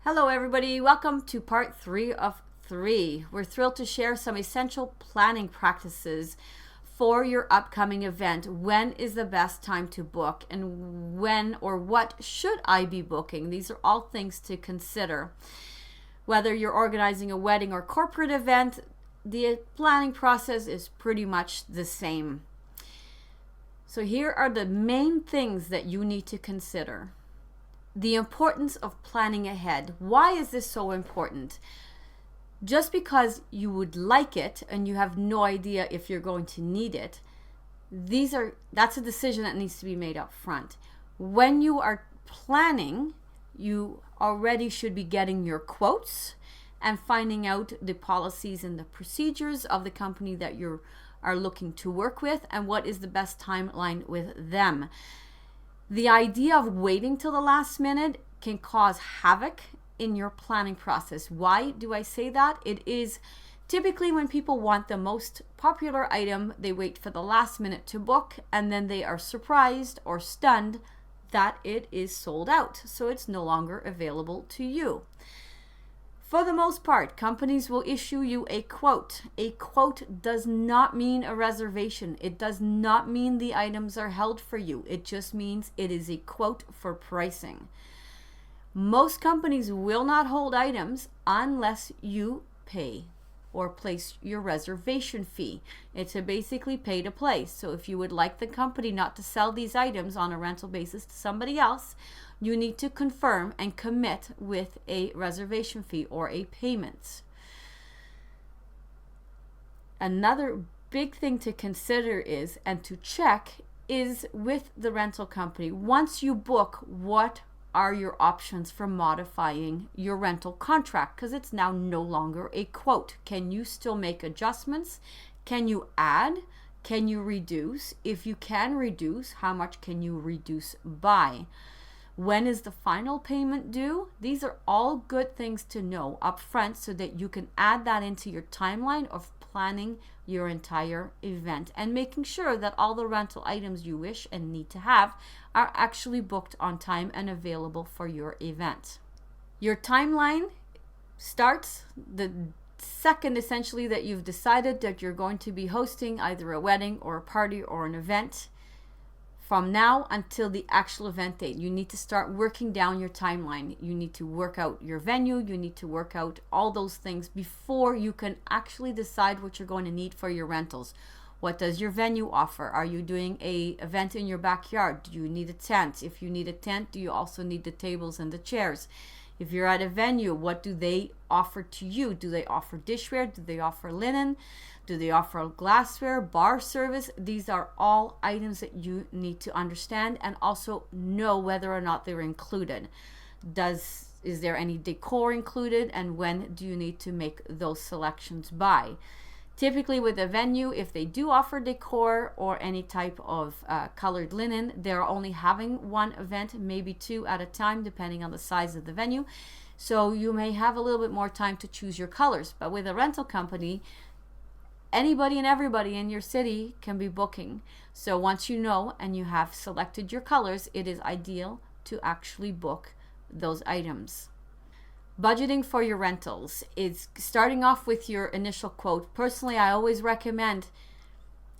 Hello everybody, welcome to part 3 of 3. We're thrilled to share some essential planning practices for your upcoming event. When is the best time to book, and when or what should I be booking? These are all things to consider. Whether you're organizing a wedding or corporate event, the planning process is pretty much the same. So here are the main things that you need to consider. The importance of planning ahead. Why is this so important? Just because you would like it and you have no idea if you're going to need it, that's a decision that needs to be made up front. When you are planning, you already should be getting your quotes and finding out the policies and the procedures of the company that you are looking to work with and what is the best timeline with them. The idea of waiting till the last minute can cause havoc in your planning process. Why do I say that? It is typically when people want the most popular item, they wait for the last minute to book, and then they are surprised or stunned that it is sold out. So it's no longer available to you. For the most part, companies will issue you a quote. A quote does not mean a reservation. It does not mean the items are held for you. It just means it is a quote for pricing. Most companies will not hold items unless you pay or place your reservation fee. It's a basically pay to play. So if you would like the company not to sell these items on a rental basis to somebody else, you need to confirm and commit with a reservation fee or a payment. Another big thing to consider is, and to check, is with the rental company. Once you book, what are your options for modifying your rental contract? Because it's now no longer a quote. Can you still make adjustments? Can you add? Can you reduce? If you can reduce, how much can you reduce by? When is the final payment due? These are all good things to know up front so that you can add that into your timeline of planning your entire event and making sure that all the rental items you wish and need to have are actually booked on time and available for your event. Your timeline starts the second essentially that you've decided that you're going to be hosting either a wedding or a party or an event. From now until the actual event date, you need to start working down your timeline. You need to work out your venue. You need to work out all those things before you can actually decide what you're going to need for your rentals. What does your venue offer? Are you doing an event in your backyard? Do you need a tent? If you need a tent, do you also need the tables and the chairs? If you're at a venue, what do they offer to you? Do they offer dishware? Do they offer linen? Do they offer glassware, bar service? These are all items that you need to understand and also know whether or not they're included. Is there any decor included, and when do you need to make those selections by? Typically with a venue, if they do offer decor or any type of colored linen, they're only having one event, maybe two at a time, depending on the size of the venue. So you may have a little bit more time to choose your colors. But with a rental company, anybody and everybody in your city can be booking. So once you know and you have selected your colors, it is ideal to actually book those items. Budgeting for your rentals is starting off with your initial quote. Personally, I always recommend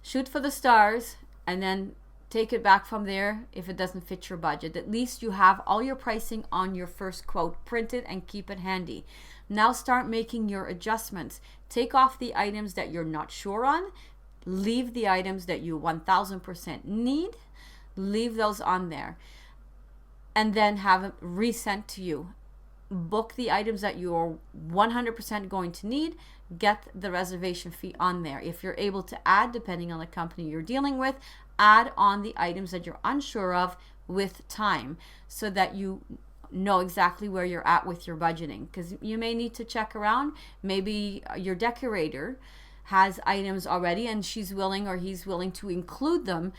shoot for the stars and then take it back from there if it doesn't fit your budget. At least you have all your pricing on your first quote printed and keep it handy. Now start making your adjustments. Take off the items that you're not sure on. Leave the items that you 1000% need. Leave those on there. And then have them resent to you. Book the items that you're 100% going to need. Get the reservation fee on there. If you're able to add, depending on the company you're dealing with, add on the items that you're unsure of with time so that you know exactly where you're at with your budgeting, because you may need to check around. Maybe your decorator has items already and she's willing or he's willing to include them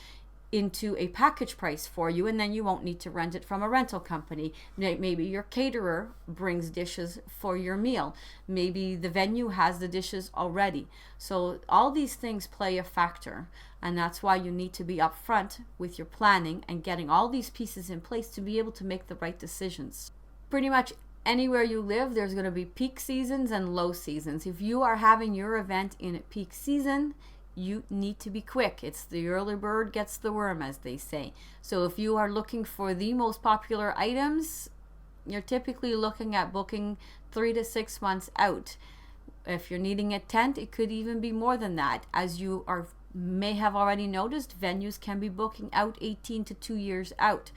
into a package price for you, and then you won't need to rent it from a rental company. Maybe your caterer brings dishes for your meal. Maybe the venue has the dishes already. So all these things play a factor, and that's why you need to be upfront with your planning and getting all these pieces in place to be able to make the right decisions. Pretty much anywhere you live, there's going to be peak seasons and low seasons. If you are having your event in a peak season, you need to be quick. It's the early bird gets the worm, as they say. So if you are looking for the most popular items, you're typically looking at booking 3 to 6 months out. If you're needing a tent, it could even be more than that. As you may have already noticed, venues can be booking out 18 to 2 years out.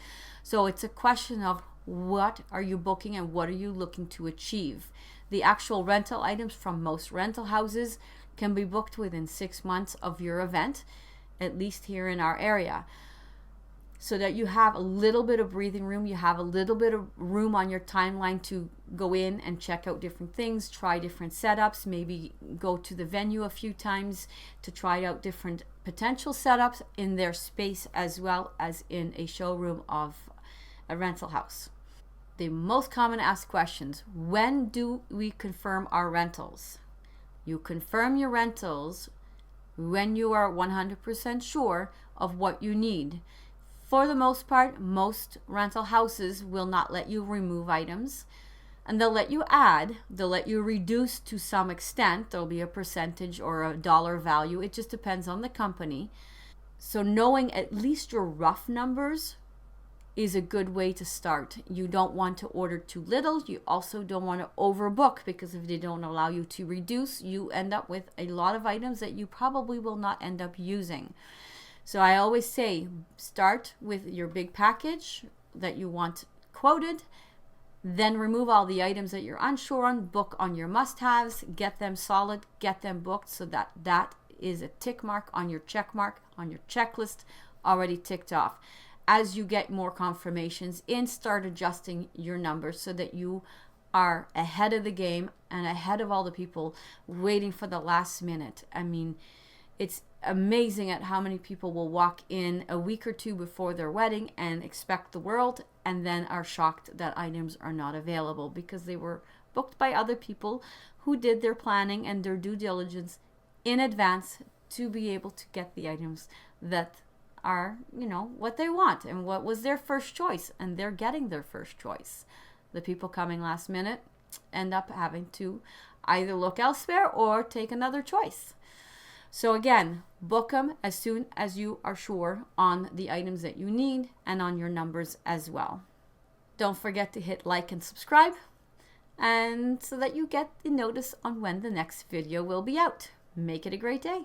So it's a question of what are you booking and what are you looking to achieve. The actual rental items from most rental houses can be booked within 6 months of your event, at least here in our area, so that you have a little bit of breathing room. You have a little bit of room on your timeline to go in and check out different things, try different setups, maybe go to the venue a few times to try out different potential setups in their space as well as in a showroom of a rental house. The most common asked questions: when do we confirm our rentals? You confirm your rentals when you are 100% sure of what you need. For the most part, most rental houses will not let you remove items, and they'll let you add, they'll let you reduce to some extent. There'll be a percentage or a dollar value. It just depends on the company. So knowing at least your rough numbers is a good way to start. You don't want to order too little. You also don't want to overbook, because if they don't allow you to reduce, you end up with a lot of items that you probably will not end up using. So I always say, start with your big package that you want quoted, then remove all the items that you're unsure on, book on your must-haves, get them solid, get them booked, so that that is a tick mark on your check mark on your checklist already ticked off. As you get more confirmations in, start adjusting your numbers so that you are ahead of the game and ahead of all the people waiting for the last minute. I mean, it's amazing at how many people will walk in a week or two before their wedding and expect the world, and then are shocked that items are not available because they were booked by other people who did their planning and their due diligence in advance to be able to get the items that are, what they want and what was their first choice, and they're getting their first choice. The people coming last minute end up having to either look elsewhere or take another choice. So again, book them as soon as you are sure on the items that you need and on your numbers as well. Don't forget to hit like and subscribe, and so that you get the notice on when the next video will be out. Make it a great day.